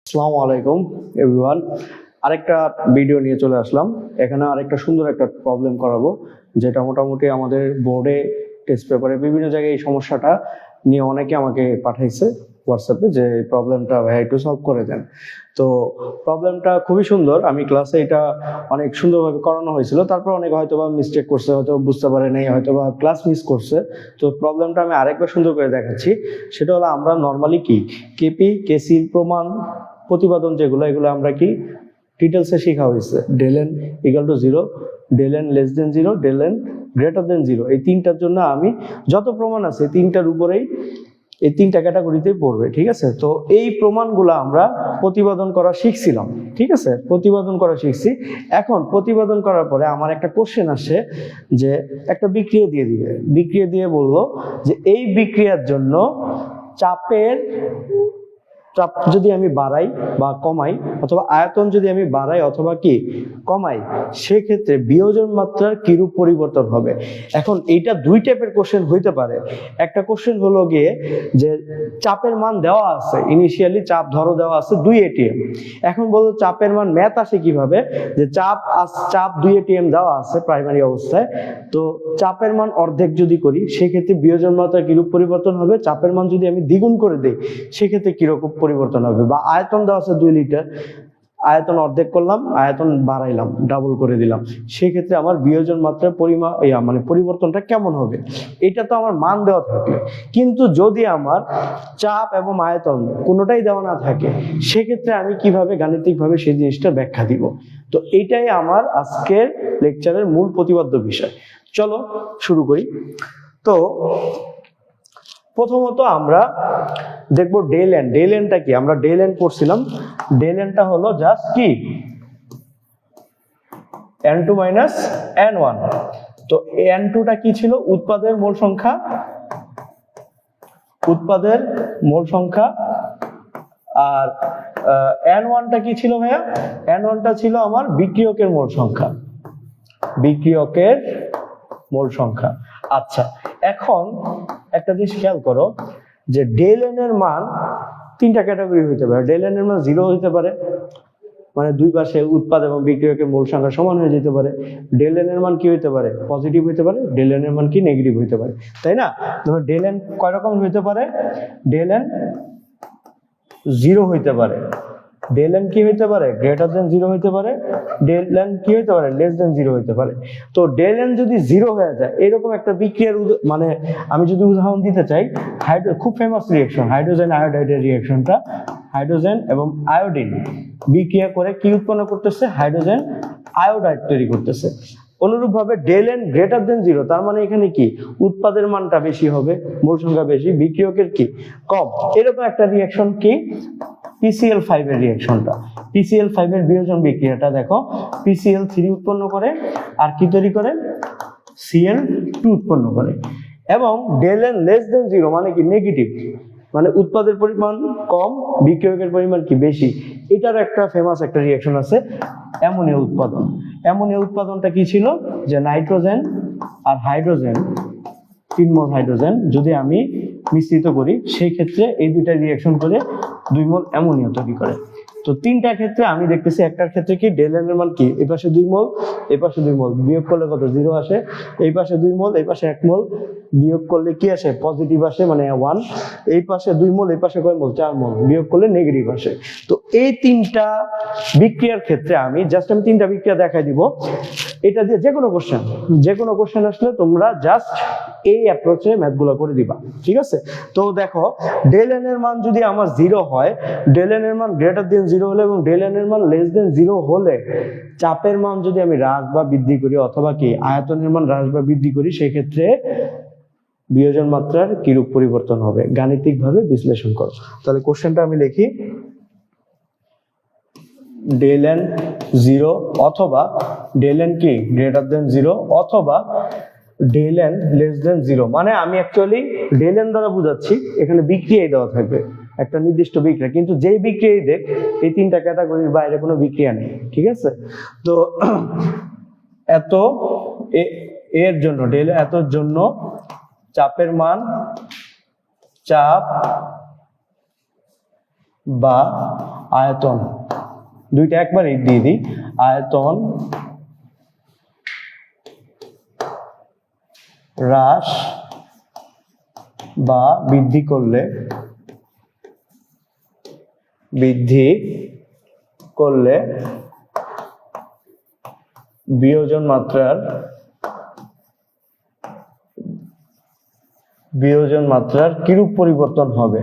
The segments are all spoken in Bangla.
আসসালামু আলাইকুম এভরিওয়ান। আরেকটা ভিডিও নিয়ে চলে আসলাম। এখানে আরেকটা সুন্দর একটা প্রবলেম করাবো, যেটা মোটামুটি আমাদের বোর্ডে, টেস্ট পেপারে বিভিন্ন জায়গায় এই সমস্যাটা নিয়ে অনেকে আমাকে পাঠাইছে হোয়াটসঅ্যাপে যে প্রবলেমটা ভাই একটু সলভ করে দেন। তো প্রবলেমটা খুবই সুন্দর, আমি ক্লাসে এটা অনেক সুন্দরভাবে করানো হয়েছিল, তারপর অনেক হয়তোবা মিস্টেক করছে, হয়তো বুঝতে পারে নাই, হয়তোবা ক্লাস মিস করছে। তো প্রবলেমটা আমি আরেকবার সুন্দর করে দেখাচ্ছি। সেটা হলো আমরা নর্মালি কি কেপি, কেসি, প্রমাণ, প্রতিপাদন যেগুলো, এগুলো আমরা কি ডিটেলসে শেখা হয়েছে। Del N equal to zero, del N less than zero, del N greater than zero, এই তিনটার জন্য আমি যত প্রমাণ আছে তিনটার উপরেই, এই তিনটা ক্যাটাগরিতে পড়বে। ঠিক আছে, তো এই প্রমাণগুলো আমরা প্রতিপাদন করা শিখছিলাম। ঠিক আছে, প্রতিপাদন করা শিখছি। এখন প্রতিপাদন করার পরে আমার একটা কোশ্চেন আসে যে একটা বিক্রিয়া দিয়ে দিবে, বিক্রিয়া দিয়ে বললো যে এই বিক্রিয়ার জন্য চাপের চাপ যদি আমি বাড়াই বা কমাই, অথবা আয়তন যদি আমি বাড়াই অথবা কি কমাই, সেক্ষেত্রে বিয়োজন মাত্রার কিরূপ পরিবর্তন হবে। এখন এইটা দুই টাইপের কোশ্চেন হইতে পারে। একটা কোশ্চেন হলো গিয়ে যে চাপের মান দেওয়া আছে, ইনিশিয়ালি চাপ ধরো দেওয়া আছে 2 ATM। এখন বলো চাপের মান ম্যাথ আসে কিভাবে, যে চাপ 2 ATM দেওয়া আছে প্রাইমারি অবস্থায়, তো চাপের মান অর্ধেক যদি করি সেক্ষেত্রে বিয়োজন মাত্রার কিরূপ পরিবর্তন হবে, চাপের মান যদি আমি দ্বিগুণ করে দিই সেক্ষেত্রে কিরকম পরিবর্তন হবে। বা আয়তন দেওয়া আছে 2 লিটার, আয়তন অর্ধেক করলাম, আয়তন বাড়াইলাম, ডাবল করে দিলাম, সেক্ষেত্রে আমার বিয়োজন মাত্রার মানে পরিবর্তনটা কেমন হবে। এটা তো আমার মান দেওয়া থাকলে। কিন্তু যদি আমার চাপ এবং আয়তন কোনোটাই দেওয়া না থাকে, সেক্ষেত্রে আমি কিভাবে গাণিতিকভাবে সেই জিনিসটা ব্যাখ্যা দিব। তো এইটাই আমার আজকের লেকচারের মূল প্রতিপাদ্য বিষয়। চলো শুরু করি। তো প্রথমত আমরা দেখবো ডেল এন। ডেল এনটা কি, আমরা ডেল এন পড়ছিলাম। ডেল এনটা হলো জাস্ট কি n2 মাইনাস n1। তো n2টা কি ছিল, উৎপাদের মোল সংখ্যা, উৎপাদের মোল সংখ্যা। আর n1টা কি ছিল ভাইয়া, n1টা ছিল আমার বিক্রিয়কের মোল সংখ্যা, বিক্রিয়কের মোল সংখ্যা। আচ্ছা, এখন একটা জিনিস খেয়াল করো যে ডেল এন এর মান তিনটা ক্যাটাগরি হইতে পারে। ডেল এন এর মান 0 হইতে পারে, মানে দুই পাশে উৎপাদ এবং বিক্রিয়কের মোল সংখ্যা সমান হয়ে যেতে পারে। ডেল এন এর মান কি হইতে পারে, পজিটিভ হইতে পারে। ডেল এন এর মান কি নেগেটিভ হইতে পারে, তাই না? তবে ডেল এন কয় রকম হইতে পারে, ডেল এন 0 হইতে পারে, ডেল এন কি হইতে পারে, গ্রেটার দেন 0 হইতে পারে, ডেল এন কি হইতে পারে, লেস দেন 0 হইতে পারে। তো ডেল এন যদি 0 হয়ে যায়, এরকম একটা বিক্রিয়ার মানে আমি যদি উদাহরণ দিতে চাই, খুব ফেমাস রিঅ্যাকশন হাইড্রোজেন আয়োডাইডের রিঅ্যাকশনটা। হাইড্রোজেন এবং আয়োডিন বিক্রিয়া করে কি উৎপন্ন করতেছে, হাইড্রোজেন আয়োডাইড তৈরি করতেছে। অনুরূপভাবে ডেল এন গ্রেটার দেন 0, তার মানে এখানে কি উৎপাদের মানটা বেশি হবে, মোল সংখ্যা বেশি, বিক্রিয়কের কি কম। এরকম একটা রিঅ্যাকশন কি PCl5 এর রিঅ্যাকশনটা। PCl5 এর বিয়োজন বিক্রিয়াটা দেখো, PCl3 উৎপন্ন করে আর কি তৈরি করে, Cl2 উৎপন্ন করে। এবং ডেল এন লেস দেন 0 মানে কি নেগেটিভ, মানে উৎপাদের পরিমাণ কম, বিক্রিয়কের পরিমাণ কি বেশি। এটার একটা ফেমাস একটা রিঅ্যাকশন আছে অ্যামোনিয়া উৎপাদন। অ্যামোনিয়া উৎপাদনটা কি ছিল, যে নাইট্রোজেন আর হাইড্রোজেন, 3 মোল হাইড্রোজেন যদি আমি মিশ্রিত করি, সেই ক্ষেত্রে এই দুইটা রিঅ্যাকশন করে 2 মোল অ্যামোনিয়া তৈরি করে। তো তিনটা ক্ষেত্রে আমি দেখতেছি, একটার ক্ষেত্রে কি ডেল এন এর মান কি, এই পাশে 2 মোল, এই পাশে 2 মোল, বিয়োগ করলে কত 0 আসে, এই পাশে 2 মোল, এই পাশে 1 মোল, বিয়োগ করলে কি আসে, পজিটিভ আসে মানে 1, এই পাশে 2 মোল, এই পাশে কয় মোল, 4 মোল, বিয়োগ করলে নেগেটিভ আসে। তো এই তিনটা বিক্রিয়ার ক্ষেত্রে আমি তিনটা বিক্রিয়া দেখাই দিব। এটা দিয়ে যে কোনো কোশ্চেন আসলে তোমরা জাস্ট এই অ্যাপ্রোচে ম্যাথগুলো করে দিবা, ঠিক আছে? তো দেখো, ডেল এন এর মান যদি আমার 0 হয়, ডেল এন এর মান গ্রেটার দেন 0 হলে এবং ডেল এন এর মান লেস দেন 0 হলে চাপের মান যদি আমি হ্রাস বা বৃদ্ধি করি, অথবা কি আয়তনের মান হ্রাস বা বৃদ্ধি করি, সেই ক্ষেত্রে বিয়োজন মাত্রার কিরূপ পরিবর্তন হবে, গাণিতিকভাবে বিশ্লেষণ করো। তাহলে কোশ্চেনটা আমি লিখি, ডেল এন 0 অথবা ডেল এন কি গ্রেটার দেন 0 অথবা ডেল এন লেস দেন 0, মানে আমি অ্যাকচুয়ালি ডেল এন দ্বারা বুঝাচ্ছি এখানে বিক্রিয়াই দেওয়া থাকবে, একটা নির্দিষ্ট বিক্রিয়া, কিন্তু যেই বিক্রিয়াই দেখ এই তিনটা ক্যাটাগরির বাইরে কোনো বিক্রিয়া নেই, ঠিক আছে? তো এত এর জন্য ডেল এতর জন্য চাপের মান, চাপ বা আয়তন, দুইটা একবারই দিয়ে দিই, আয়তন হ্রাস বা বৃদ্ধি করলে বিয়োজন মাত্রার কিরূপ পরিবর্তন হবে,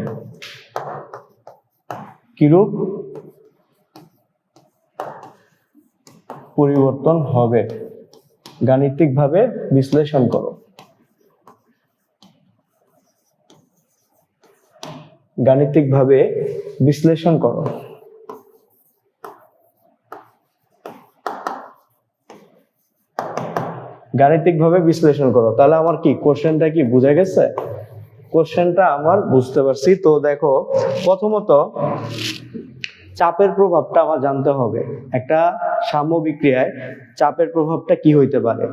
কিরূপ পরিবর্তন হবে গাণিতিকভাবে বিশ্লেষণ করো। গাণিতিকভাবে বিশ্লেষণ করো। গাণিতিকভাবে বিশ্লেষণ করো। তাহলে আমার কি কোশ্চেনটা কি বুঝা গেছে? কোশ্চেনটা আমার বুঝতে পারছি। তো দেখো, প্রথমত চাপের প্রভাবটা আমার জানতে হবে। একটা সাম্য বিক্রিয়ায় চাপের প্রভাবটা কি হইতে পারে,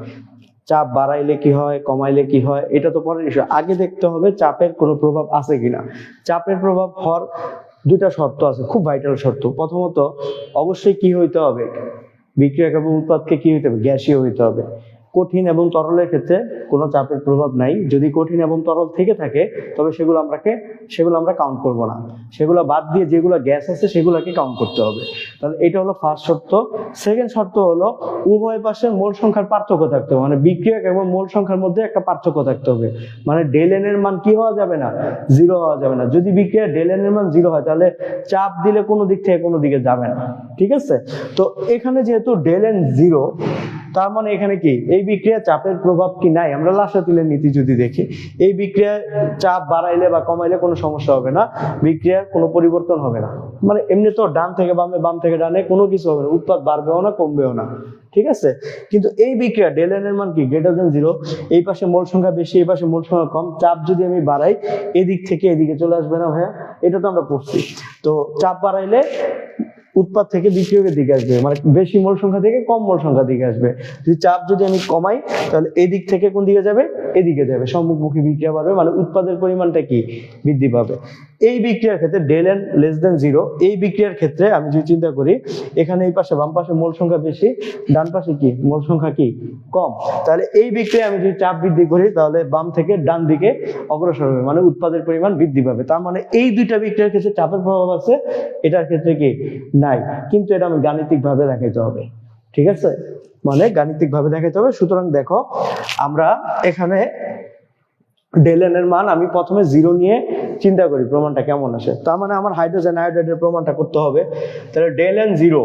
চাপ বাড়াইলে কি হয়, কমাইলে কি হয়, এটা তো পরের বিষয়। আগে দেখতে হবে চাপের কোনো প্রভাব আছে কিনা। চাপের প্রভাব হওয়ার দুইটা শর্ত আছে, খুব ভাইটাল শর্ত। প্রথমত অবশ্যই কি হইতে হবে, বিক্রিয়ক এবং উৎপাদকে কি হইতে হবে, গ্যাসীয় হইতে হবে। কঠিন এবং তরলের ক্ষেত্রে কোনো চাপের প্রভাব নাই। যদি কঠিন এবং তরল থেকে থাকে তবে সেগুলো আমরা কাউন্ট করব না, সেগুলো বাদ দিয়ে যেগুলো গ্যাস আছে সেগুলোকে কাউন্ট করতে হবে। তাহলে এটা হলো ফার্স্ট শর্ত। সেকেন্ড শর্ত হলো উভয় পাশে মোল সংখ্যার পার্থক্য থাকতে হবে, মানে বিক্রিয়ক এবং মোল সংখ্যার মধ্যে একটা পার্থক্য থাকতে হবে। মানে ডেল এন এর মান কি হওয়া যাবে না, জিরো হওয়া যাবে না। যদি বিক্রিয়া ডেল এন এর মান জিরো হয় তাহলে চাপ দিলে কোনো দিক থেকে কোনো দিকে যাবে না, ঠিক আছে? তো এখানে যেহেতু ডেল এন জিরো, তার মানে এখানে কি এই বিক্রিয়া চাপের প্রভাব কি নাই। আমরা লাসাতিলের নীতি যদি দেখি, এই বিক্রিয়ায় চাপ বাড়াইলে বা কমাইলে কোনো সমস্যা হবে না, বিক্রিয়ার কোনো পরিবর্তন হবে না। মানে এমনি তো ডান থেকে বামে, বাম থেকে ডানে কোনো কিছু হবে না, উৎপাদ বাড়বেও না কমবেও না, ঠিক আছে? কিন্তু এই বিক্রিয়া ডেল এন এর মান কি গ্রেটার দেন জিরো, এই পাশে মোল সংখ্যা বেশি, এই পাশে মোল সংখ্যা কম, চাপ যদি আমি বাড়াই এদিক থেকে এদিকে চলে আসবে না ভাইয়া? এটা তো আমরা পড়ছি। তো চাপ বাড়াইলে উৎপাদ থেকে বিক্রিয়কের দিকে আসবে, মানে বেশি মোল সংখ্যা থেকে কম মোল সংখ্যা দিকে আসবে। চাপ যদি আমি কমাই তাহলে এদিক থেকে কোন দিকে যাবে, এদিকে যাবে, সম্মুখমুখী বিক্রিয়া বাড়বে, মানে উৎপাদের পরিমাণটা কি বৃদ্ধি পাবে। এই বিক্রিয়ার ক্ষেত্রে del N less than zero, এই বিক্রিয়ার ক্ষেত্রে আমি যদি চিন্তা করি এখানে এই পাশে বাম পাশে মোল সংখ্যা বেশি, ডান পাশে কি মোল সংখ্যা কি কম, তাহলে এই বিক্রিয়া আমি যদি চাপ বৃদ্ধি করি তাহলে বাম থেকে ডান দিকে অগ্রসর হবে, মানে উৎপাদের পরিমাণ বৃদ্ধি পাবে। তার মানে এই দুইটা বিক্রিয়ার ক্ষেত্রে চাপের প্রভাব আছে, এটার ক্ষেত্রে কি নাই। কিন্তু এটা আমি গাণিতিক ভাবে দেখাইতে হবে, ঠিক আছে? মানে গাণিতিক ভাবে দেখাইতে হবে। সুতরাং দেখো, আমরা এখানে ডেল এন এর মান আমি প্রথমে জিরো নিয়ে চিন্তা করি প্রমাণটা কেমন আসে। তার মানে আমার হাইড্রোজেন আয়োডাইডের প্রমাণটা করতে হবে। তাহলে ডেল এন জিরো,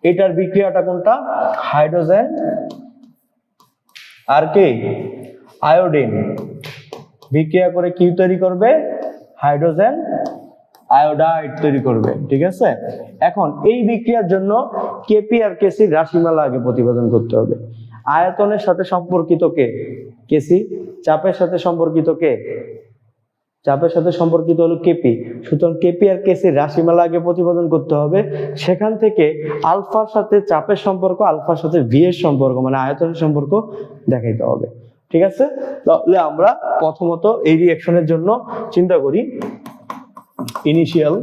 এটার বিক্রিয়াটা কোনটা, হাইড্রোজেন আর কি আয়োডিন বিক্রিয়া করে কি তৈরি করবে, হাইড্রোজেন আয়োডাইড তৈরি করবে, ঠিক আছে? এখন এই বিক্রিয়ার জন্য কেপি আর কেসির রাশিমালা আগে প্রতিপাদন করতে হবে। আয়তনের সাথে সম্পর্কিত কে, কেসি। চাপের সাথে সম্পর্কিত কে, চাপের সাথে সম্পর্কিত হলো কেপি। সুতরাং কেপি আর কেসির রাশিমালা আগে প্রতিপাদন করতে হবে। সেখান থেকে আলফার সাথে চাপের সম্পর্ক, আলফার সাথে ভি এর সম্পর্ক, মানে আয়তনের সম্পর্ক দেখাইতে হবে, ঠিক আছে? তাহলে আমরা প্রথমত এই রিঅ্যাকশনের জন্য চিন্তা করি। ইনিশিয়াল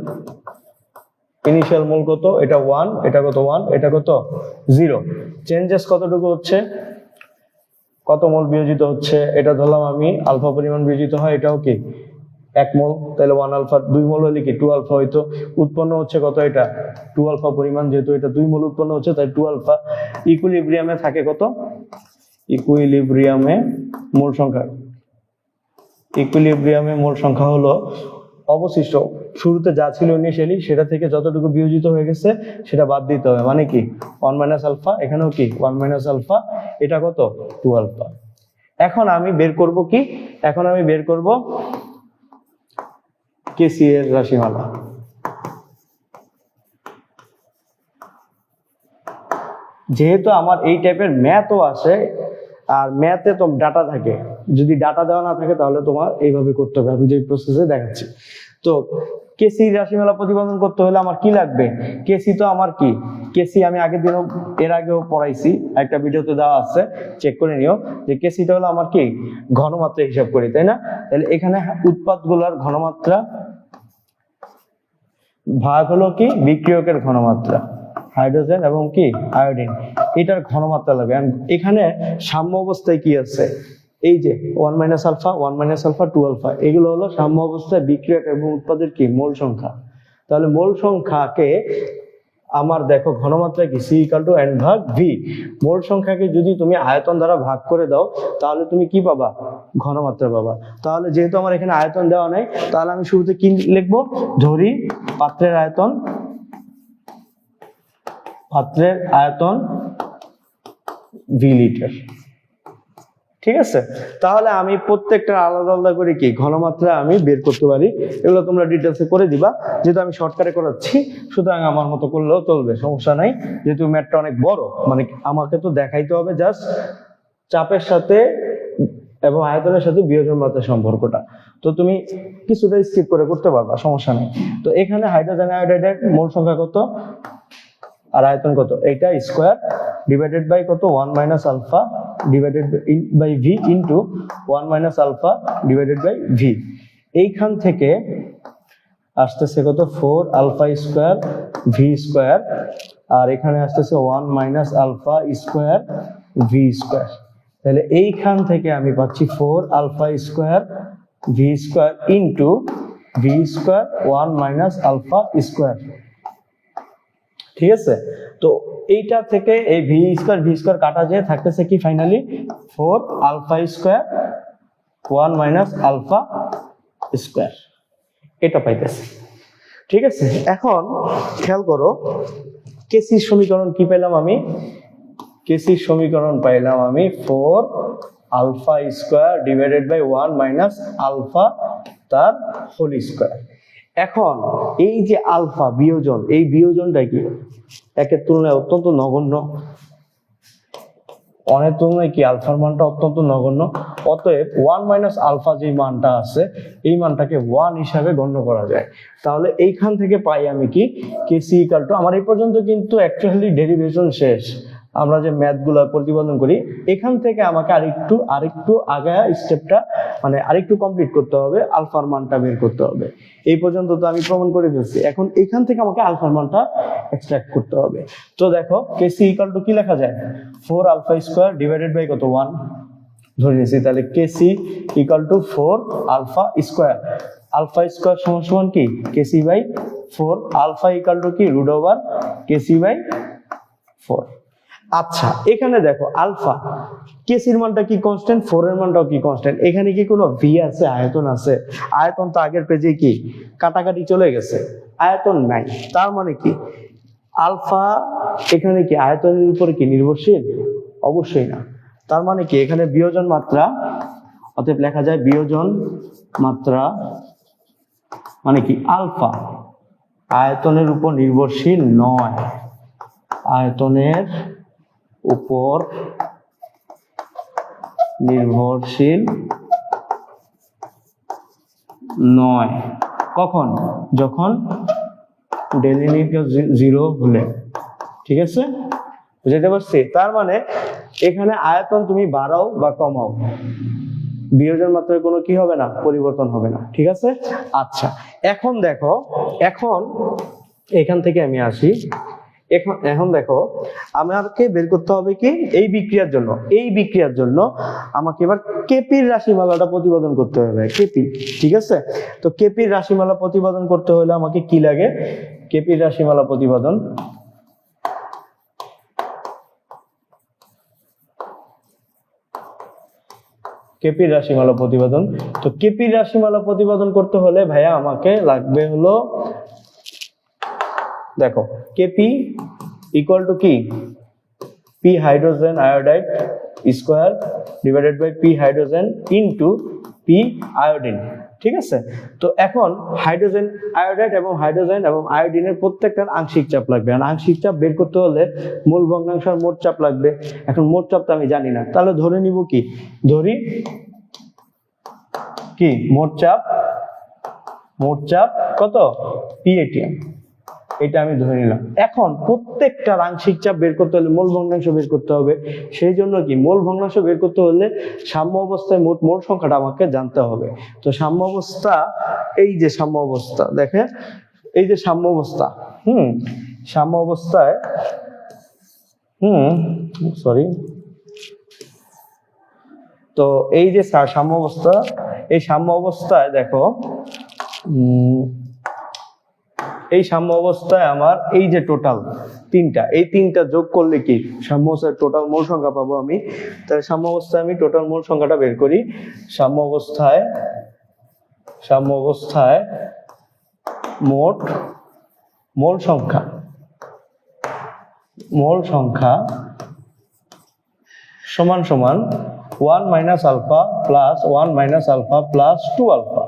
মোল কত, এটা 1, এটা কত 1, এটা কত 0, চেঞ্জেস কতটুকু হচ্ছে, কত মোল বিয়োজিত হচ্ছে, এটা ধরলাম আমি আলফা পরিমাণ বিয়োজিত হয়, এটাও কি 1 মোল, তাহলে 1 আলফা, 2 মোল হলে কি 2 আলফা হইতো। উৎপন্ন হচ্ছে কত, এটা 2 আলফা পরিমাণ, যেহেতু এটা 2 মোল উৎপন্ন হচ্ছে তাই 2 আলফা। ইকুইলিব্রিয়ামে থাকে কত, ইকুইলিব্রিয়ামে মোল সংখ্যা হলো অবশিষ্ট, শুরুতে যা ছিল ইনিশিয়ালি সেটা থেকে যতটুকু বিয়োজিত হয়ে গেছে সেটা বাদ দিতে হবে, মানে কি 1 মাইনাস আলফা, এখানেও কি 1 মাইনাস আলফা, এটা কত 2 আলফা। এখন আমি বের করব কি, এখন আমি বের করব কেসি এর রাশিমালা। যেহেতু আমার এই টাইপের ম্যাথও আসে আর ম্যাথে তো ডাটা থাকে, যদি ডাটা দেওয়া না থাকে তাহলে তোমার এইভাবে করতে হবে, আমি যে প্রসেসে দেখাচ্ছি। তো কেসি রাশিমালা প্রতিপাদন করতে হলে আমার কি লাগবে, কেসি তো আমার কি, কেসি আমি এর আগেও পড়াইছি, একটা ভিডিওতে দেওয়া আছে, চেক করে নিও যে কেসিটা হলো আমার কি ঘনমাত্রা হিসাব করি, তাই না? তাহলে এখানে উৎপাদগুলোর ঘনমাত্রা ভাগ হলো কি বিক্রিয়কের ঘনমাত্রা, হাইড্রোজেন এবং কি আয়োডিন, এটার ঘনমাত্রা লাগবে। এখানে সাম্য অবস্থায় কি আছে, এই যে 1 minus alpha 1 minus alpha 2 alpha, এগুলো হলো সাম্য অবস্থায় বিক্রিয়ক এবং উৎপাদের কি মোল সংখ্যা। তাহলে মোল সংখ্যাকে আমার দেখো ঘনমাত্রা কি সি ইকুয়াল টু এন ভাগ ভি। মোল সংখ্যাকে যদি তুমি আয়তন দ্বারা ভাগ করে দাও তাহলে তুমি কি পাবা, ঘনমাত্রা পাবা। তাহলে যেহেতু আমার এখানে আয়তন দেওয়া নাই, তাহলে আমি শুরুতে কি লিখবো, ধরি পাত্রের আয়তন, পাত্রের আয়তন ভি লিটার। ঠিক আছে, তাহলে আমি প্রত্যেকটা আলাদা আলাদা করে কি ঘনমাত্রা আমি বের করতে পারি। এগুলো তোমরা ডিটেলসে করে দিবা, যেহেতু আমি শর্টকাটে করাচ্ছি, সুতরাং আমার মতো করলেও চলবে, সমস্যা নাই। যেহেতু ম্যাথটা অনেক বড়, মানে আমাকে তো দেখাইতে হবে জাস্ট চাপের সাথে এবং আয়তনের সাথে বিয়োজন মাত্রার সম্পর্কটা। তো তুমি কিছুটা স্কিপ করে করতে পারবা, সমস্যা নেই। তো এখানে হাইড্রোজেন আয়োডাইডের মোল সংখ্যা কত আর আয়তন কত, এইটা স্কোয়ার ডিভাইডেড বাই কত 1 minus alpha divided by V into 1 minus alpha divided by V. এইখান থেকে আসতেছে কত 4 আলফা স্কোয়ার ভি স্কোয়ার, আর এখানে আসতেছে 1 minus alpha square V square. তাহলে এইখান থেকে আমি পাচ্ছি 4 alpha square V square into V square 1 minus alpha square. ঠিক আছে, তো এইটা থেকে এই ভি স্কোয়ার কাটা যায়, থাকতেছে কি finally 4 alpha square 1 minus alpha square, এটা পাইতেছে। ঠিক আছে, এখন খেয়াল করো কেসির সমীকরণ কি পেলাম আমি, কেসির সমীকরণ পাইলাম আমি 4 alpha square divided by 1 minus alpha তার হোল স্কোয়ার। এখন এই যে আলফা বিয়োজন, এই বিয়োজনটা কি একের তুলনায় অত্যন্ত নগণ্য, অনেক তুলনায় কি আলফার মানটা অত্যন্ত নগণ্য। অতএব 1 মাইনাস আলফা যে মানটা আছে এই মানটাকে 1 হিসাবে গণ্য করা যায়। তাহলে এইখান থেকে পাই আমি কি কেসি ইকুয়াল টু, আমার এই পর্যন্ত কিন্তু অ্যাকচুয়ালি ডেরিভেশন শেষ, আমরা যে ম্যাথগুলো প্রতিপাদন করি এখান থেকে আমাকে আরেকটু আগায়া স্টেপটা মানে আরেকটু কমপ্লিট করতে হবে, আলফার মানটা বের করতে হবে। এই পর্যন্ত তো আমি প্রমাণ করে ফেলছি, এখন এখান থেকে আমাকে আলফার মানটা এক্সট্রাক্ট করতে হবে। তো দেখো কেসি ইকুয়াল টু কি লেখা যায়, 4 আলফা স্কোয়ার ডিভাইডেড বাই কত 1 ধরে নিয়েছি। তাহলে KC equal to 4 alpha square, alpha square সমান সমান কি KC by 4, alpha equal to কি রুট ওভার কেসি বাই 4। আচ্ছা, এখানে দেখো আলফা কেসির মানটা কি কনস্ট্যান্ট, 4 এর মানটাও কি কনস্ট্যান্ট, এখানে কি কোনো ভি আছে, আয়তন আছে, আয়তন তো আগের পেজে কি কাটাকাটি চলে গেছে, আয়তন নাই। তার মানে কি আলফা এখানে কি আয়তনের উপরে কি নির্ভরশীল, অবশ্যই না। তার মানে কি এখানে বিয়োজন মাত্রা, অতএব লেখা যায় বিয়োজন মাত্রা মানে কি আলফা আয়তনের উপর নির্ভরশীল নয়, আয়তনের উপর নির্ভরশীল নয়। কখন, যখন ডেলিনিটর 0 হলে। ঠিক আছে, বুঝতে পারছি। তার মানে এখানে আয়তন তুমি বাড়াও বা কমাও, বিয়োজন মাত্রায় কোনো কি হবে না, পরিবর্তন হবে না। ঠিক আছে, আচ্ছা এখন দেখো, এখন এখান থেকে আমি আসি, এখন দেখো আমাকে বের করতে হবে কি এই বিক্রিয়ার জন্য আমাকে এবার কেপির রাশিমালাটা প্রতিপাদন করতে হবে, কেপি। ঠিক আছে, তো কেপির রাশিমালা প্রতিপাদন করতে হলে আমাকে কি লাগে, কেপির রাশিমালা প্রতিপাদন, কেপির রাশিমালা প্রতিপাদন। তো কেপির রাশিমালা প্রতিপাদন করতে হলে ভাইয়া আমাকে লাগবে হলো, দেখো কেপি ইকুয়াল টু কি P hydrogen iodide square divided by P hydrogen into P iodine. ঠিক আছে, তো এখন হাইড্রোজেন আয়োডাইড এবং হাইড্রোজেন এবং আয়োডিনের প্রত্যেকটার আংশিক চাপ লাগবে, আর আংশিক চাপ বের করতে হলে মূল ভগ্নাংশ আর মোট চাপ লাগবে। এখন মোট চাপটা আমি জানি না, তাহলে ধরে নিব কি, ধরি কি মোট চাপ কত পিএটিএম, এটা আমি ধরে নিলাম। এখন প্রত্যেকটা আংশিক চাপ বের করতে হলে মূল ভগ্নাংশ বের করতে হবে, সেই জন্য কি মূল ভগ্নাংশ বের করতে হলে সাম্য অবস্থায় মোট মোল সংখ্যাটা আমাকে জানতে হবে। তো সাম্য অবস্থা, এই যে সাম্য অবস্থা দেখেন, এই যে সাম্য অবস্থা, সাম্য অবস্থায় সরি, তো এই যে সাম্য অবস্থা, এই সাম্য অবস্থায় দেখো এই সাম্য অবস্থায় আমার এই যে টোটাল তিনটা, এই তিনটা যোগ করলে কি সাম্য অবস্থায় টোটাল মোল সংখ্যা পাবো আমি। তাহলে সাম্য অবস্থায় আমি টোটাল মোল সংখ্যাটা বের করি। সাম্য অবস্থায় মোট মোল সংখ্যা সমান সমান 1 minus alpha plus 1 minus alpha plus 2 alpha.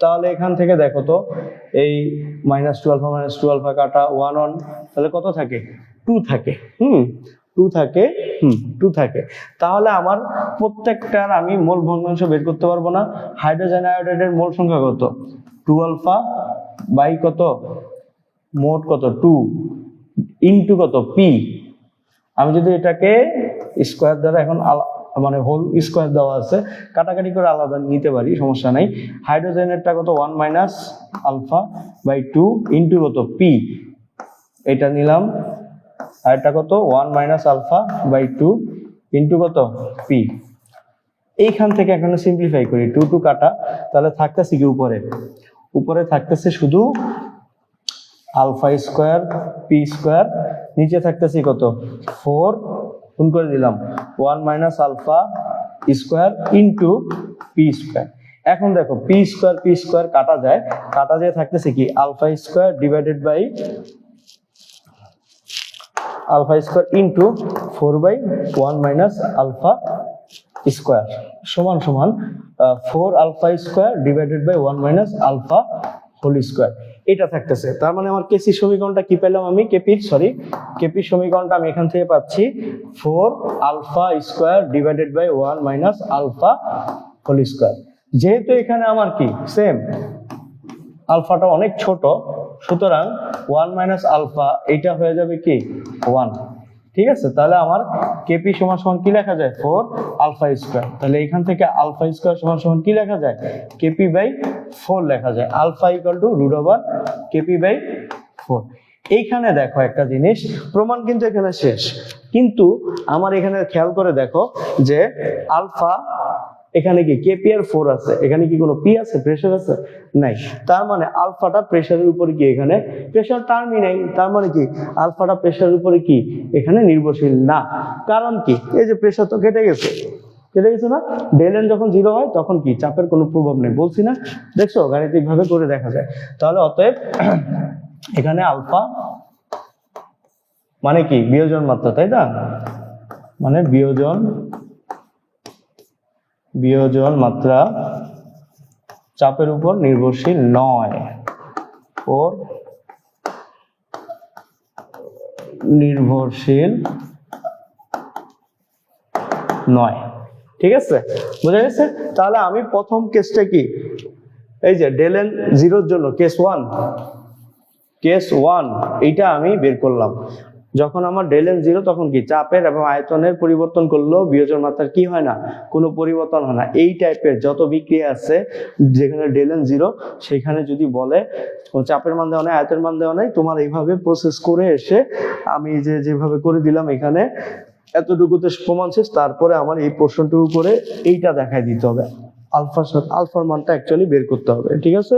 তাহলে এখান থেকে দেখো তো এই -2 আলফা -2 আলফা কাটা 1 1, তাহলে কত থাকে? 2 থাকে। 2 থাকে। তাহলে আমার প্রত্যেকটার আমি মোল ভগ্নাংশ বের করতে পারবো না? হাইড্রোজেন আয়োডাইডের মোল সংখ্যা কত? 2 আলফা বাই কত, মোট কত 2 ইনটু কত পি। আমি যদি এটাকে স্কোয়ার দ্বারা, এখন মানে হোল স্কোয়ার দেওয়া আছে, কাটাকাটি করে আলাদা নিতে পারি, সমস্যা নাই। হাইড্রোজেনেরটা কত 1 মাইনাস আলফা বাই 2 ইনটু কত পি, এটা নিলাম। আর এটা কত 1 মাইনাস আলফা বাই 2 ইনটু কত পি। এইখান থেকে এখন সিম্পলিফাই করি, 2 2 কাটা, তাহলে থাকতেছে কি উপরে থাকতেছে শুধু আলফা স্কোয়ার পি স্কোয়ার, নিচে থাকতেছে কত 4 গুণ করে দিলাম 1 minus alpha square into P square. এখন দেখো পি স্কোয়ার কাটা যায় থাকতেছে কি alpha square divided by alpha square into 4 by 1 minus alpha square সমান 4 alpha square divided by 1 minus alpha whole square. এটা থাকতেছে। তার মানে আমার কেসি সমীকরণটা কি পেলাম আমি? কেপির সমীকরণটা আমি এখান থেকে পাচ্ছি 4 alpha square divided by 1 minus alpha whole square. যেহেতু এখানে আমার কি সেম, আলফাটা অনেক ছোট, সুতরাং 1 মাইনাস আলফা এটা হয়ে যাবে কি 1। ঠিক আছে, তাহলে আমার কেপি সমান সমান কি লেখা যায়? 4 আলফা স্কোয়ার। তাহলে এখান থেকে আলফা স্কোয়ার সমান সমান কি লেখা যায়? কেপি বাই 4 লেখা যায়। Alpha equal to root over KP by 4। এইখানে দেখো একটা জিনিস, প্রমাণ কিন্তু এখানে শেষ, কিন্তু আমার এখানে খেয়াল করে দেখো যে আলফা এখানে কি কেপি আর 4 আছে, এখানে কি কোনো পি আছে, প্রেসার আছে? নাই। তার মানে আলফাটা প্রেসারের উপরে কি, এখানে প্রেসার টার্মই নাই। তার মানে কি আলফাটা প্রেসারের উপরে কি এখানে নির্ভরশীল না। কারণ কি, এই যে প্রেসার তো কেটে গেছে না, ডেল এন যখন 0 হয় তখন কি চাপের কোনো প্রভাব নেই, বলছি না? দেখছো, গাণিতিক ভাবে করে দেখা যায়। তাহলে অতএব এখানে আলফা মানে কি বিয়োজন মাত্রা, তাই না? মানে বিয়োজন মাত্রা চাপের উপর নির্ভরশীল নয়, ঠিক আছে, বোঝা গেছে? তাহলে আমি প্রথম কেসটা কি, এই যে ডেল এন 0 জন্য কেস 1 এইটা আমি বের করলাম। যখন আমার ডেল এন 0 তখন কি চাপের এবং আয়তনের পরিবর্তন করলেও বিয়োজন মাত্রার কি হয় না, কোনো পরিবর্তন হয় না। এই টাইপের যত বিক্রিয়া আছে যেখানে ডেল এন 0, সেখানে যদি বলে চাপের মান দেওয়া নেই, আয়তনের মান দেওয়া নেই, তোমার এইভাবে প্রসেস করে এসে আমি যেভাবে করে দিলাম এখানে এতটুকুতে প্রমাণ শেষ। তারপরে আমার এই প্রশ্নটুকু করে এইটা দেখাই দিতে হবে, আলফার মানটা অ্যাকচুয়ালি বের করতে হবে। ঠিক আছে,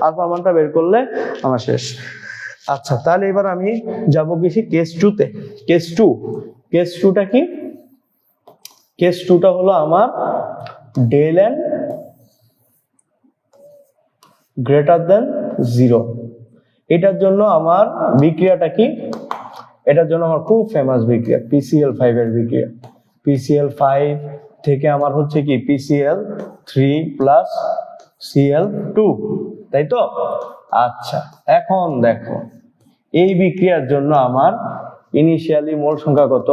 আলফার মানটা বের করলে আমার শেষ। আচ্ছা, তাহলে এবার আমি যাবো কিছু কেস 2-তে। কেস 2টা কি? কেস 2টা হলো আমার ডেল এন গ্রেটার দেন 0। এটার জন্য আমার বিক্রিয়াটা কি? এটার জন্য আমার খুব ফেমাস বিক্রিয়া PCl5 এর বিক্রিয়া। PCl5 থেকে আমার হচ্ছে কি PCl3 প্লাস Cl2, তাই তো? আচ্ছা, এখন দেখো এই বিক্রিয়ার জন্য আমার ইনিশিয়ালি মোল সংখ্যা কত?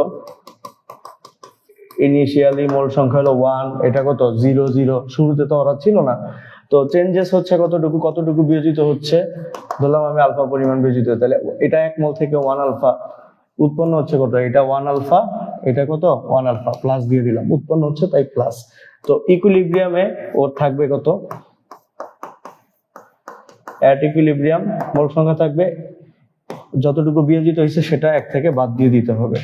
ইনিশিয়ালি মোল সংখ্যা হলো 1। এটা কত 0 0, শুরুতে তো ওরা ছিল না, তো চেঞ্জেস হচ্ছে কতটুকু বিয়োজিত হচ্ছে, ধরলাম আমি আলফা পরিমাণ বিয়োজিত, তাহলে এটা 1 মোল থেকে 1 আলফা উৎপন্ন হচ্ছে কত? এটা 1 আলফা, এটা কত 1 আলফা, প্লাস দিয়ে দিলাম, উৎপন্ন হচ্ছে তাই প্লাস। তো ইকুইলিব্রিয়ামে ওর থাকবে কত? অ্যাট ইকুইলিব্রিয়াম মোল সংখ্যা থাকবে, যতটুকু বিয়োজিত হয়েছে সেটা 1 থেকে বাদ দিয়ে দিতে হবে,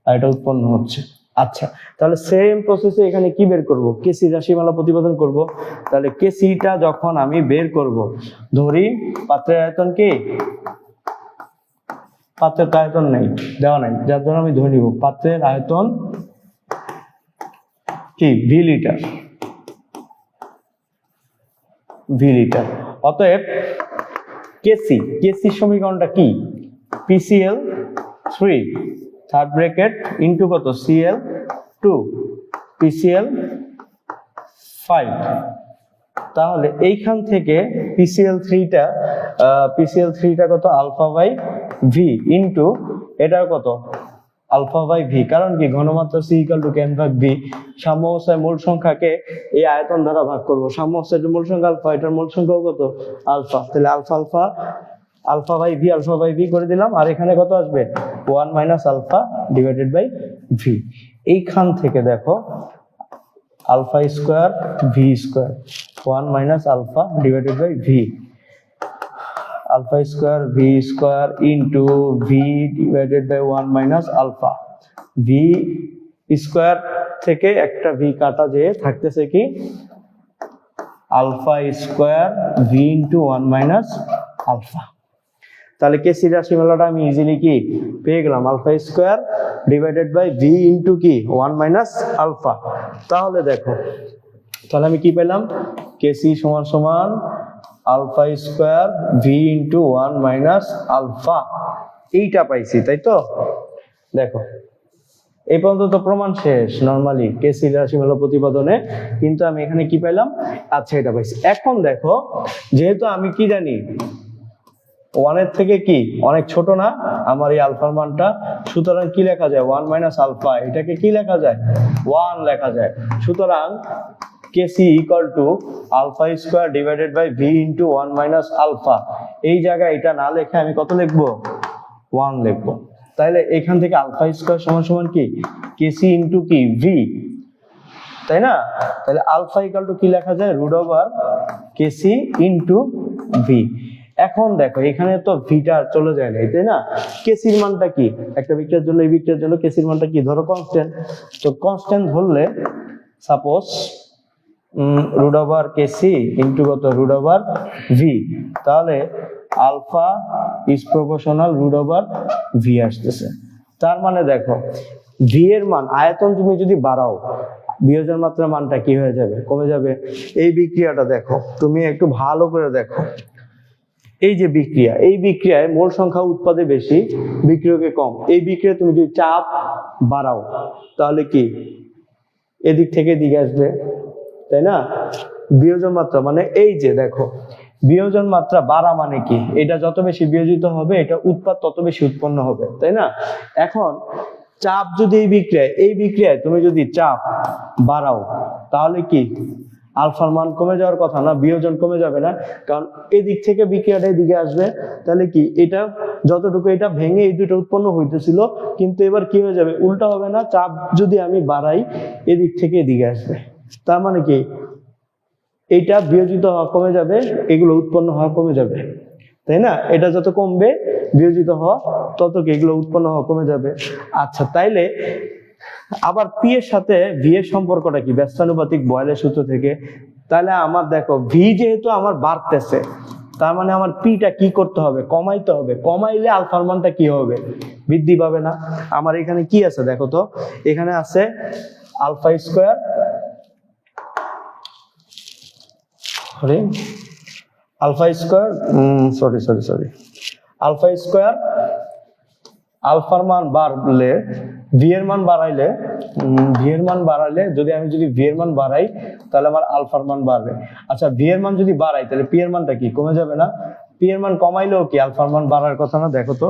আর এটা উৎপন্ন হচ্ছে। আচ্ছা, তাহলে সেম প্রসেসে এখানে কি বের করব? কেসি রাশিমালা প্রতিপাদন করব। তাহলে কেসিটা যখন আমি বের করব, ধরি পাত্রের আয়তন কি, পাত্রের আয়তন নেই, দেওয়া নাই, যার জন্য আমি ধরে নিব পাত্রের আয়তন কি ভি লিটার, ভি লিটার। অতএব কেসি সমীকরণটা কি? পিসিএল 3 থার্ড ব্র্যাকেট ইনটু কত সিএল 2 পিসিএল 5। তাহলে এইখান থেকে পিসিএল 3টা কত আলফা বাই ভি ইনটু এটার কত আলফা বাই ভি। কারণ কি ঘনমাত্রা সি ইকুয়াল টু ক্যান ভাগ ভি। সাম্য অবস্থায় মূল সংখ্যাকে এই আয়তন দ্বারা ভাগ করব। সাম্য অবস্থায় মূল সংখ্যা আলফা, এটার মূল সংখ্যা কত আলফা। তাহলে আলফা বাই ভি করে দিলাম। আর এখানে কত আসবে 1 minus alpha divided by V. এইখান থেকে দেখো alpha square V square 1 minus alpha divided by V, alpha square V square into V divided by 1 minus alpha. V square থেকে একটা ভি কাটা যেয়ে থাকতেছে কি alpha square V into 1 minus alpha. তাহলে কেসি রাশিমালাটা আমি ইজিলি কি পেয়ে গেলাম, alpha square divided by V into কি 1 মাইনাস আলফা। তাহলে দেখো, তাহলে আমি কি পেলাম, কেসি সমান সমান alpha square V into 1 minus alpha, এইটা পাইছি, তাই তো? দেখো এই পর্যন্ত তো প্রমাণ শেষ নরমালি কেসি রাশিমালা প্রতিপাদনে, কিন্তু আমি এখানে কি পেলাম, আচ্ছা এটা পাইছি। এখন দেখো, যেহেতু আমি কি জানি 1 এর থেকে কি অনেক ছোট না আমার এই আলফার মানটা, সুতরাং কি লেখা যায় 1 মাইনাস আলফা, এটাকে কি লেখা যায় 1 লেখা যায়। সুতরাং KC equal to alpha square divided by V into 1 minus alpha. এই জায়গায় এটা না লেখে আমি কত লিখবো 1 লিখবো। তাহলে এখান থেকে আলফা স্কোয়ার সমান সমান কি কেসি ইন্টু কি ভি, তাই না? তাহলে আলফা ইকুয়াল টু কি লেখা যায় root over KC into V. এখন দেখো এখানে তো ভিটা চলে যায় না, তাই না? কেসির মানটা কি, একটা বিক্রিয়ার জন্য এই বিক্রিয়ার জন্য কেসির মানটা কি ধরো কনস্ট্যান্ট। তো কনস্ট্যান্ট ধরলে suppose root over KC into কত রুট ওভার ভি, তাহলে alpha is proportional root over V আসতেছে। তার মানে দেখো ভি এর মান আয়তন তুমি যদি বাড়াও, বিয়োজন মাত্রার মানটা কি হয়ে যাবে, কমে যাবে। এই বিক্রিয়াটা দেখো, তুমি একটু ভালো করে দেখো, এই যে বিক্রিয়া, এই বিক্রিয়ায় মোল সংখ্যা উৎপাদে বেশি, বিক্রিয়কে কম। এই বিক্রিয়া তুমি যদি চাপ বাড়াও তাহলে কি এদিক থেকে এদিকে আসবে, তাই না? বিয়োজন মাত্রা মানে এই যে দেখো, বিয়োজন মাত্রা বাড়া মানে কি, এটা যত বেশি বিয়োজিত হবে এটা উৎপাদ তত বেশি উৎপন্ন হবে, তাই না? এখন চাপ যদি এই বিক্রিয়ায় তুমি যদি চাপ বাড়াও তাহলে কি আলফার মান কমে যাওয়ার কথা না, বিয়োজন কমে যাবে না? কারণ এদিক থেকে বিক্রিয়াটা এদিকে আসবে, তাহলে কি এটা যতটুকু এটা ভেঙে এই দুটো উৎপন্ন হইতেছিল, কিন্তু এবার কি হয়ে যাবে উল্টা হবে না, চাপ যদি আমি বাড়াই এদিক থেকে এদিকে আসবে। তার মানে কি এইটা বিয়োজিত হওয়া কমে যাবে, এগুলো উৎপন্ন হওয়া কমে যাবে, তাই না? এটা যত কমবে বিয়োজিত হওয়া তত কি এগুলো উৎপন্ন হওয়া কমে যাবে। আচ্ছা, তাইলে আবার পি এর সাথে ভি এর সম্পর্কটা কি ব্যস্তানুপাতিক বয়েলের সূত্র থেকে। তাহলে আমার দেখো ভি যেহেতু আমার বাড়তেছে, তার মানে আমার পিটা কি করতে হবে, কমাইতে হবে। কমাইলে আলফার মানটা কি হবে, বৃদ্ধি পাবে না? আমার এখানে কি আছে দেখো তো, এখানে আছে আলফা স্কোয়ার আলফার মান বাড়লে ভি এর মান বাড়াইলে যদি আমি ভি এর মান বাড়াই তাহলে আমার আলফার মান বাড়বে। আচ্ছা, ভি এর মান যদি বাড়াই তাহলে পি এর মানটা কি কমে যাবে না? পি এর মান কমাইলেও কি আলফার মান বাড়ার কথা না? দেখো তো,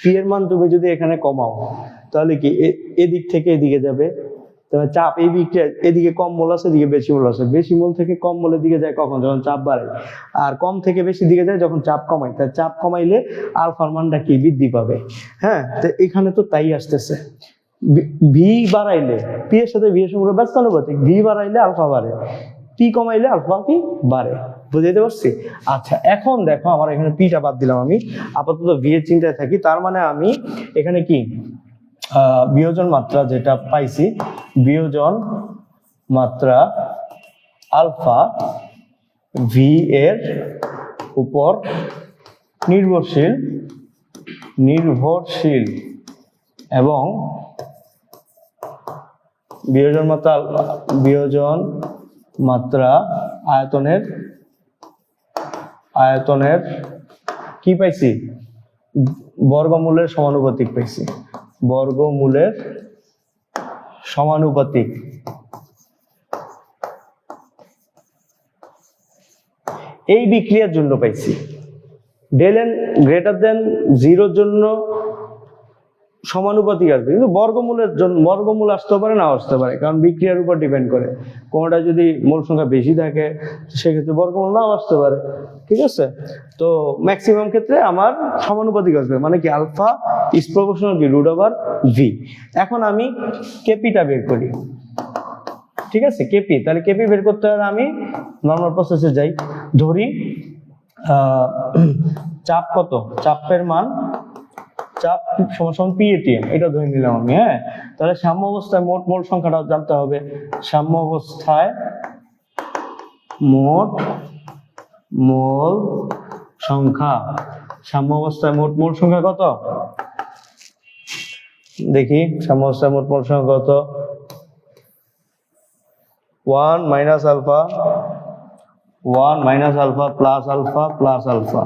পি এর মান তুমি যদি এখানে কমাও তাহলে কি এদিক থেকে এদিকে যাবে, তবে চাপ এই বিক্রিয়া এদিকে কম মোল আছে, এদিকে বেশি মোল আছে। বেশি মোল থেকে কম মোলের দিকে যায় কখন, যখন চাপ বাড়ে। আর কম থেকে বেশি দিকে যায় যখন চাপ কমায়। তাই চাপ কমাইলে আলফার মানটা কি বৃদ্ধি পাবে। হ্যাঁ, তো এখানে তো তাই আসতেছে। ভি বাড়াইলে পি এর সাথে ভি এর সম্পর্ক ব্যস্তানুপাতিক, ভি বাড়াইলে আলফা বাড়ে, পি কমাইলে আলফা কি বাড়ে। বুঝাইতে পারছি? আচ্ছা, এখন দেখো আমার এখানে পিটা বাদ দিলাম, আমি আপাতত ভি এর চিন্তায় থাকি। তার মানে আমি এখানে কি বিয়োজন মাত্রা যেটা পাইছি, বিয়োজন মাত্রা আলফা ভি এর উপর নির্ভরশীল এবং বিয়োজন মাত্রা আয়তনের কি পাইছি, বর্গমূলের সমানুপাতিক পাইছি, বর্গমূলের সমানুপাতিক। এই বিক্রিয়ার জন্য পাইছি। ডেল এন গ্রেটার দেন 0 জন্য সমানুপাতিক আসবে, কিন্তু বর্গমূলের জন্য বর্গমূল আসতে পারে, না আসতে পারে, কারণ বিক্রিয়ার উপর ডিপেন্ড করে। কোনটা যদি মোল সংখ্যা বেশি থাকে সেক্ষেত্রে বর্গমূল নাও আসতে পারে, ঠিক আছে? তো ম্যাক্সিমাম ক্ষেত্রে আমার সমানুপাতিক আসবে, মানে কি আলফা ইজ প্রপোর্শনাল কি রুট ওভার ভি। এখন আমি কেপিটা বের করি, ঠিক আছে? কেপি, তাহলে কেপি বের করতে হলে আমি নর্মাল প্রসেসে যাই, ধরি চাপ কত, চাপের মান, চাপ সমান পিএটিএম, এটা ধরে নিলাম আমি। হ্যাঁ, তাহলে সাম্য অবস্থায় মোট মোল সংখ্যাটা জানতে হবে। সাম্য অবস্থায় মোট মোল সংখ্যা, সাম্য অবস্থায় মোট মোল সংখ্যা কত দেখি, সাম্য অবস্থায় মোট মোল সংখ্যা কত, 1 মাইনাস আলফা প্লাস আলফা,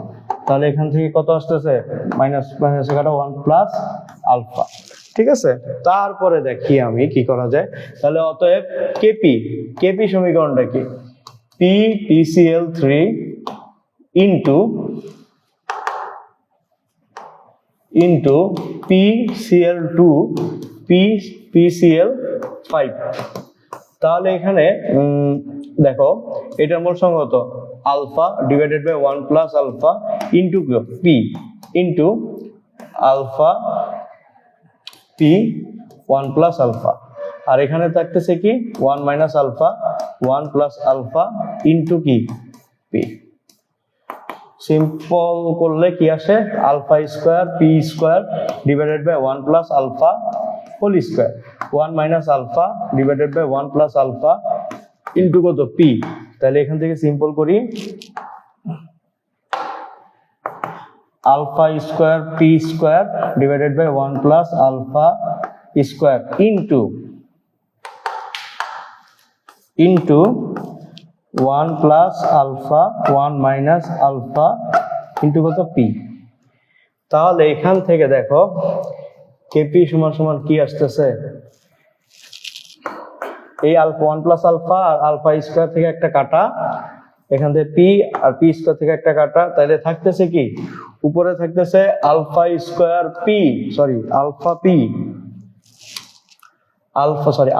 তাহলে এখান থেকে কত আসতেছে, মাইনাস কাটা 1 প্লাস আলফা, ঠিক আছে? তারপরে দেখি আমি কি করা যায়। তাহলে অতএব কেপি সমীকরণটা কি, PCl3 ইন্টু PCl2 PCl5। তাহলে এখানে দেখো এটার মোল সংখ্যা কত, alpha divided by 1 plus alpha into P into alpha P 1 plus alpha, আর এখানে থাকতেছে কি 1 minus alpha 1 plus alpha into কি পি। সিম্পল করলে কি আসে, alpha square P square divided by 1 plus alpha whole square, 1 minus alpha divided by 1 plus alpha into কত পি। তাহলে এখান থেকে সিম্পল করি, alpha square P square divided by 1 plus alpha square into 1 plus alpha 1 minus alpha into কত পি। তাহলে এখান থেকে দেখো কেপি সমান সমান কি আসতেছে, এই আলফা 1 প্লাস আলফা আর আলফা স্কোয়ার থেকে একটা কাটা, এখান থেকে পি আর পি স্কোয়ার থেকে একটা কাটা, তাহলে থাকতেছে কি উপরে থাকতেছে alpha square P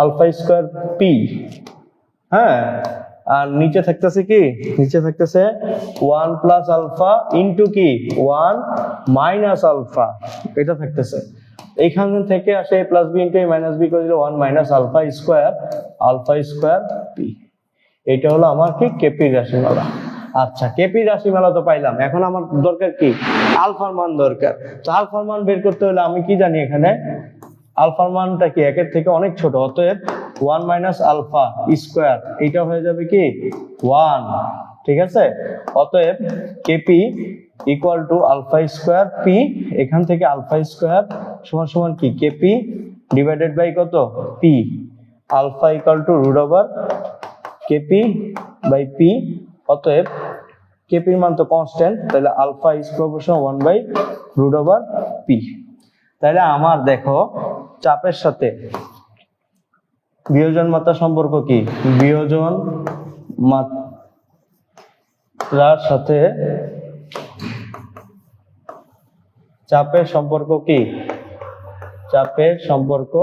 alpha square P, হ্যাঁ, আর নিচে থাকতেছে কি, নিচে থাকতেছে 1 প্লাস আলফা ইন্টু কি 1 মাইনাস আলফা, এটা থাকতেছে। এইখান থেকে আসে plus B into minus B করে দিলে 1 মাইনাস আলফা স্কোয়ার পি। এটা হলো আমার কি কেপি রাশিমালা। আচ্ছা, কেপি রাশিমালা তো পাইলাম, এখন আমার দরকার কি আলফার মান দরকার। তো আলফার মান বের করতে হলে আমি কি জানি, এখানে আলফার মানটা কি 1 এর থেকে অনেক ছোট, অতএব 1 মাইনাস আলফা স্কোয়ার, এটা হয়ে যাবে কি 1, ঠিক আছে? অতএব KP equal to alpha square P, এখান থেকে আলফা স্কোয়ার সমান সমান কি কেপি ডিভাইডেড বাই কত P, alpha equal to root over KP by P. অতএব কেপির মান তো কনস্ট্যান্ট, তাহলে alpha is proportional 1 by root over P. তাহলে আমার দেখো চাপের সাথে বিয়োজন মাত্রা সম্পর্ক কি, বিয়োজন মাত্রার সাথে চাপের সম্পর্ক কি, চাপের সম্পর্ক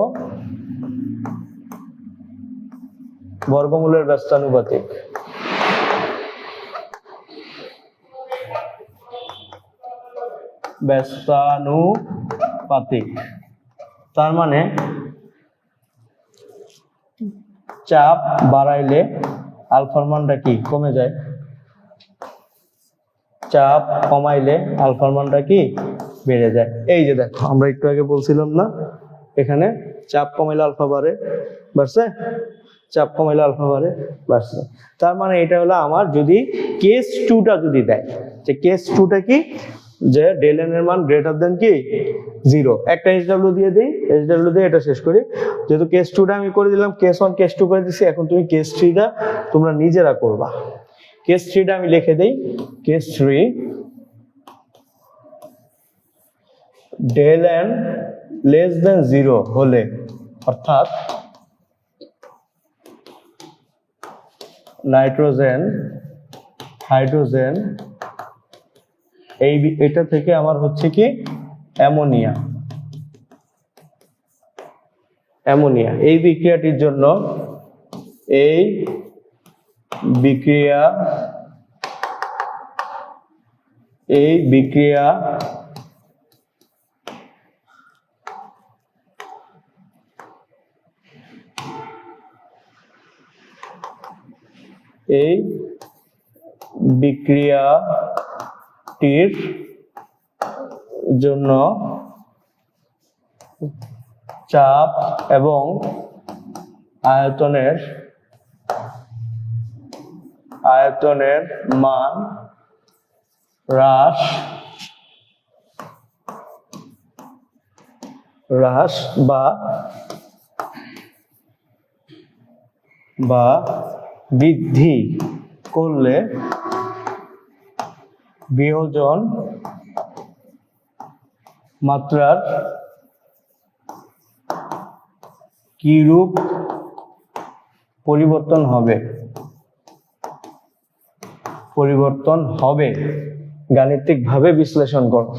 বর্গমূলের ব্যস্তানুপাতিক। তার মানে চাপ বাড়াইলে আলফার মানটা কি কমে যায়, চাপ কমাইলে আলফার মানটা কি বেড়ে যায়। এই যে দেখো আমরা একটু আগে বলছিলাম না, এখানে চাপ কমাইলে আলফা বাড়ছে, চাপ কমাইলে আলফা বাড়ছে। তার মানে এটা হলো আমার যদি কেস 2টা যদি দেয়, যে কেস 2টা কি, যে ডেল এন এর মান গ্রেটার দেন কি 0। একটা এইচডব্লিউ দিয়ে দিই, এইচডব্লিউ দিয়ে এটা শেষ করি। যেহেতু কেস 2টা আমি করে দিলাম, কেস 1 কেস 2 করে দিচ্ছি, এখন তুমি কেস 3টা তোমরা নিজেরা করবা। কেস 3টা আমি লিখে দেই, case 3 del N less than 0 হলে, অর্থাৎ নাইট্রোজেন হাইড্রোজেন এটা থেকে আমার হচ্ছে কি অ্যামোনিয়া, এই বিক্রিয়াটির জন্য এই বিক্রিয়া বিক্রিয়াটির জন্য চাপ এবং আয়তনের মান হ্রাস বা বৃদ্ধি করলে বিয়োজন মাত্রার কিরূপ পরিবর্তন হবে গাণিতিকভাবে বিশ্লেষণ করো।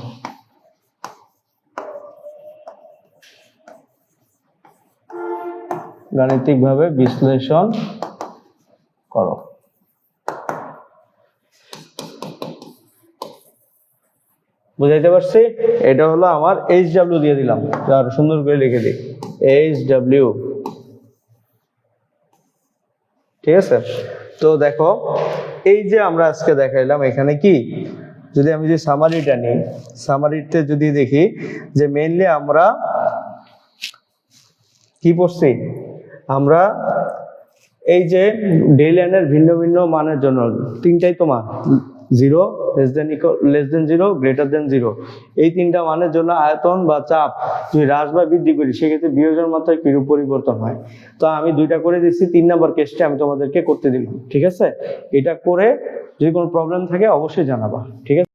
বুঝাইতে পারছি? এটা হলো আমার এইচডব্লিউ দিয়ে দিলাম, আর সুন্দর করে লিখে দিই এইচডব্লিউ। ঠিক আছে, তো দেখো এই যে আমরা আজকে দেখাইলাম, এখানে কি যদি আমি যে সামারিটা নিই, সামারিতে যদি দেখি যে মেইনলি আমরা কি পড়ছি, আমরা এই যে ডেল এন এর ভিন্ন ভিন্ন মানের জন্য তিনটাই তো মান, 0 লেস দেন 0 গ্রেটার দেন 0, এই তিনটা মানের জন্য আয়তন বা চাপ যদি হ্রাস বা বৃদ্ধি করি, সেক্ষেত্রে বিয়োজন মাত্রায় কিরূপ পরিবর্তন হয়। তো আমি 2টা করে দিচ্ছি, 3 নম্বর কেসটা আমি তোমাদেরকে করতে দিলাম। ঠিক আছে, এটা করে যদি কোনো প্রবলেম থাকে অবশ্যই জানাবা। ঠিক আছে।